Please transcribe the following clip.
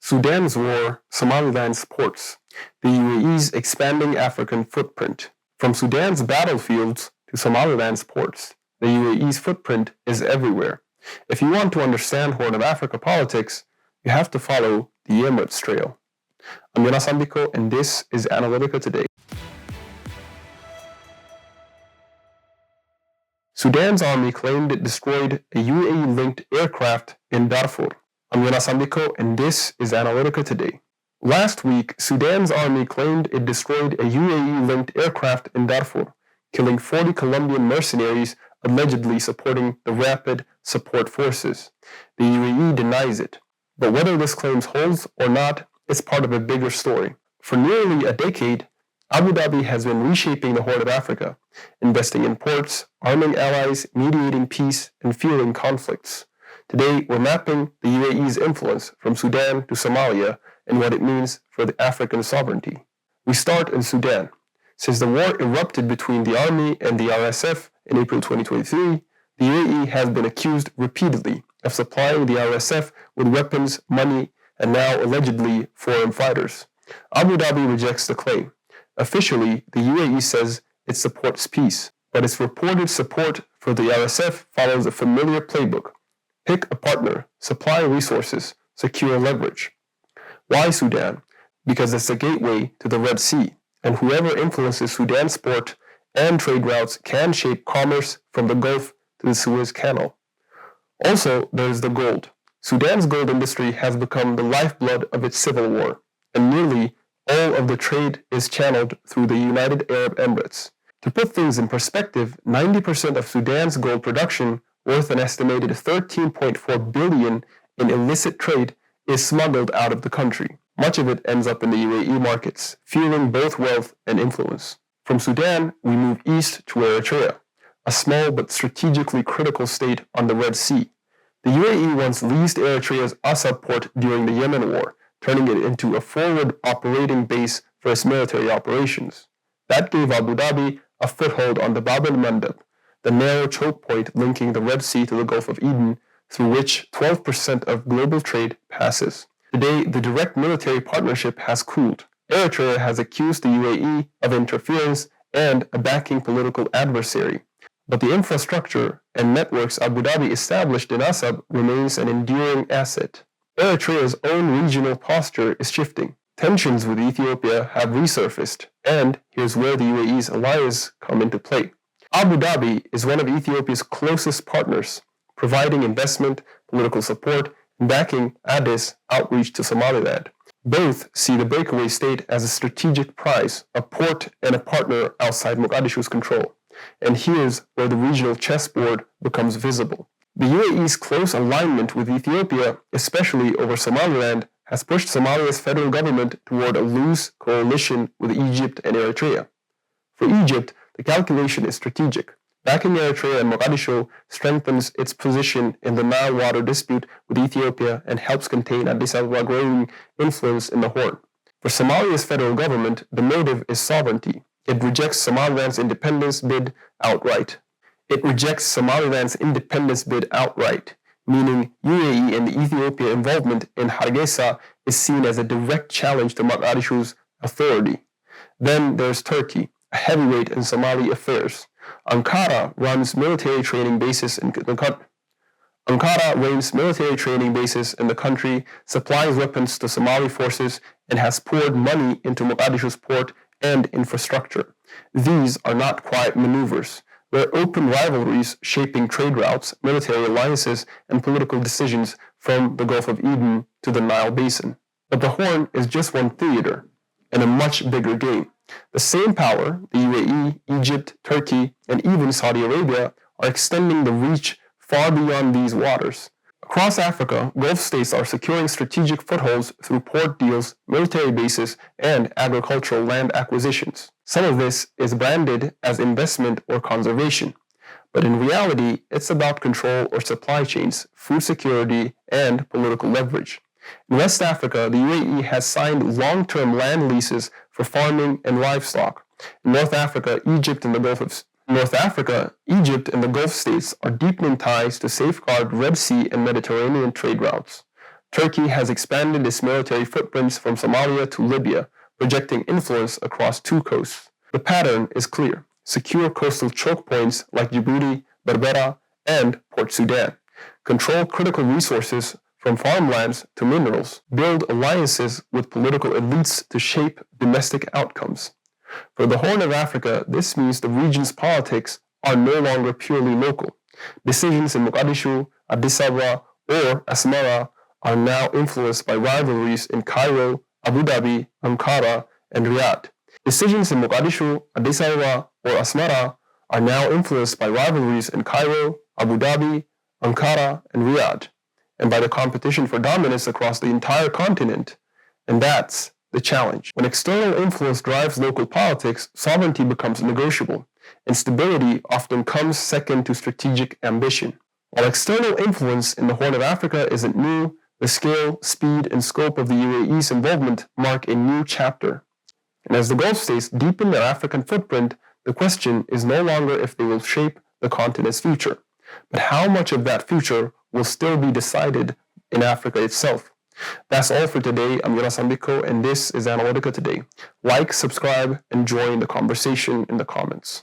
Sudan's war, Somaliland's ports, the UAE's expanding African footprint. From Sudan's battlefields to Somaliland's ports, the UAE's footprint is everywhere. If you want to understand Horn of Africa politics, you have to follow the Emirates Trail. I'm Jonas Ambiko, and this is Analytica Today. Sudan's army claimed it destroyed a UAE-linked aircraft in Darfur. I'm Jonas Ambiko, and this is Analytica Today. Last week, Sudan's army claimed it destroyed a UAE-linked aircraft in Darfur, killing 40 Colombian mercenaries allegedly supporting the Rapid Support Forces. The UAE denies it. But whether this claim holds or not is part of a bigger story. For nearly a decade, Abu Dhabi has been reshaping the Horn of Africa, investing in ports, arming allies, mediating peace, and fueling conflicts. Today, we're mapping the UAE's influence from Sudan to Somalia and what it means for the African sovereignty. We start in Sudan. Since the war erupted between the army and the RSF in April 2023, the UAE has been accused repeatedly of supplying the RSF with weapons, money, and now allegedly foreign fighters. Abu Dhabi rejects the claim. Officially, the UAE says it supports peace, but its reported support for the RSF follows a familiar playbook. Pick a partner, supply resources, secure leverage. Why Sudan? Because it's the gateway to the Red Sea, and whoever influences Sudan's port and trade routes can shape commerce from the Gulf to the Suez Canal. Also, there's the gold. Sudan's gold industry has become the lifeblood of its civil war, and nearly all of the trade is channeled through the United Arab Emirates. To put things in perspective, 90% of Sudan's gold production, worth an estimated $13.4 billion in illicit trade, is smuggled out of the country. Much of it ends up in the UAE markets, fueling both wealth and influence. From Sudan, we move east to Eritrea, a small but strategically critical state on the Red Sea. The UAE once leased Eritrea's Assab port during the Yemen war, turning it into a forward operating base for its military operations. That gave Abu Dhabi a foothold on the Bab el-Mandeb, the narrow choke point linking the Red Sea to the Gulf of Eden, through which 12% of global trade passes. Today, the direct military partnership has cooled. Eritrea has accused the UAE of interference and a backing political adversary. But the infrastructure and networks Abu Dhabi established in Assab remains an enduring asset. Eritrea's own regional posture is shifting. Tensions with Ethiopia have resurfaced, and here's where the UAE's allies come into play. Abu Dhabi is one of Ethiopia's closest partners, providing investment, political support, and backing Addis' outreach to Somaliland. Both see the breakaway state as a strategic prize, a port and a partner outside Mogadishu's control. And here's where the regional chessboard becomes visible. The UAE's close alignment with Ethiopia, especially over Somaliland, has pushed Somalia's federal government toward a loose coalition with Egypt and Eritrea. For Egypt, the calculation is strategic. Backing Eritrea and Mogadishu strengthens its position in the Nile water dispute with Ethiopia and helps contain Addis Abeba's growing influence in the Horn. For Somalia's federal government, the motive is sovereignty. It rejects Somaliland's independence bid outright. Meaning UAE and Ethiopia involvement in Hargeisa is seen as a direct challenge to Mogadishu's authority. Then there's Turkey, a heavyweight in Somali affairs. Ankara runs military training bases in the country, supplies weapons to Somali forces, and has poured money into Mogadishu's port and infrastructure. These are not quiet maneuvers. They're open rivalries shaping trade routes, military alliances, and political decisions from the Gulf of Eden to the Nile Basin. But the Horn is just one theater in a much bigger game. The same power, the UAE, Egypt, Turkey, and even Saudi Arabia, are extending the reach far beyond these waters. Across Africa, Gulf states are securing strategic footholds through port deals, military bases, and agricultural land acquisitions. Some of this is branded as investment or conservation, but in reality, it's about control or supply chains, food security, and political leverage. In West Africa, the UAE has signed long-term land leases for farming and livestock. In North Africa, Egypt and the Gulf states are deepening ties to safeguard Red Sea and Mediterranean trade routes. Turkey has expanded its military footprints from Somalia to Libya, projecting influence across two coasts. The pattern is clear. Secure coastal choke points like Djibouti, Berbera, and Port Sudan. Control critical resources from farmlands to minerals. Build alliances with political elites to shape domestic outcomes. For the Horn of Africa, this means the region's politics are no longer purely local. Decisions in Mogadishu, Addis Ababa, or Asmara are now influenced by rivalries in Cairo, Abu Dhabi, Ankara, and Riyadh. Decisions in Mogadishu, Addis Ababa, or Asmara are now influenced by rivalries in Cairo, Abu Dhabi, Ankara, and Riyadh, and by the competition for dominance across the entire continent. And that's the challenge. When external influence drives local politics, sovereignty becomes negotiable, and stability often comes second to strategic ambition. While external influence in the Horn of Africa isn't new, the scale, speed, and scope of the UAE's involvement mark a new chapter. And as the Gulf states deepen their African footprint, the question is no longer if they will shape the continent's future, but how much of that future will still be decided in Africa itself. That's all for today. I'm Jonas Ambiko, and this is Analytica Today. Like, subscribe, and join the conversation in the comments.